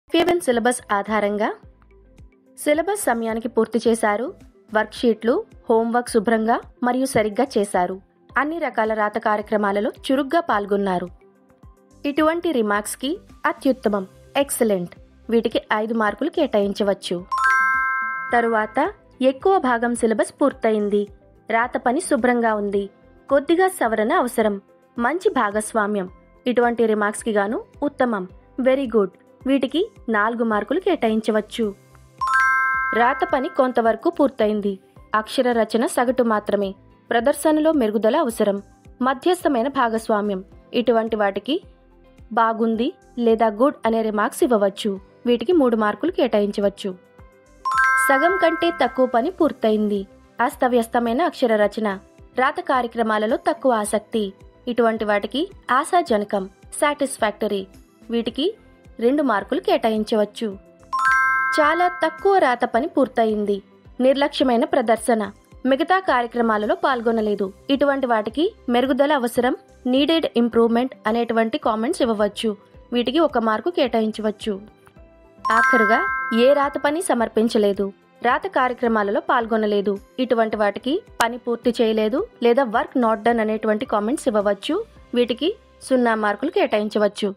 ఫేవెన్ syllabus ఆధారంగా syllabus సమయానికి పూర్తి చేశారు. వర్క్షీట్లు, హోంవర్క్ శుభ్రంగా మరియు సరిగ్గా చేశారు. అన్ని రకాల రాత కార్యక్రమాలలో చురుగ్గా పాల్గొన్నారు. ఇటువంటి రిమార్క్స్కి అత్యుత్తమం, ఎక్సలెంట్, వీటికి 5 మార్కులు కేటాయించవచ్చు. తరువాత ఎక్కువ భాగం సిలబస్ పూర్తయింది. రాత పని శుభ్రంగా ఉంది. కొద్దిగా సవరణ అవసరం. మంచి భాగస్వామ్యం. ఇటువంటి రిమార్క్స్కి గాను ఉత్తమం, వెరీ గుడ్, వీటికి 4 మార్కులు కేటాయించవచ్చు. రాత పని కొంతవరకు పూర్తయింది. అక్షర రచన సగటు మాత్రమే. ప్రదర్శనలో మెరుగుదల అవసరం. మధ్యస్థమైన భాగస్వామ్యం. ఇటువంటి వాటికి బాగుంది లేదా గుడ్ అనే రిమార్క్స్ ఇవ్వవచ్చు. వీటికి 3 మార్కులు కేటాయించవచ్చు. సగం కంటే తక్కువ పని పూర్తయింది. అస్తవ్యస్తమైన అక్షర రచన. రాత కార్యక్రమాలలో తక్కువ ఆసక్తి. ఇటువంటి వాటికి ఆశాజనకం, సాటిస్ఫాక్టరీ, వీటికి 2 మార్కులు కేటాయించవచ్చు. చాలా తక్కువ రాత పని పూర్తయింది. నిర్లక్ష్యమైన ప్రదర్శన. మిగతా కార్యక్రమాలలో పాల్గొనలేదు. ఇటువంటి వాటికి మెరుగుదల అవసరం, నీడెడ్ ఇంప్రూవ్మెంట్ అనేటువంటి కామెంట్స్ ఇవ్వవచ్చు. వీటికి 1 మార్కు కేటాయించవచ్చు. ఆఖరుగా ఏ రాత పని సమర్పించలేదు, రాత కార్యక్రమాలలో పాల్గొనలేదు. ఇటువంటి వాటికి పని పూర్తి చేయలేదు లేదా వర్క్ నాట్ డన్ అనేటువంటి కామెంట్స్ ఇవ్వవచ్చు. వీటికి 0 మార్కులు కేటాయించవచ్చు.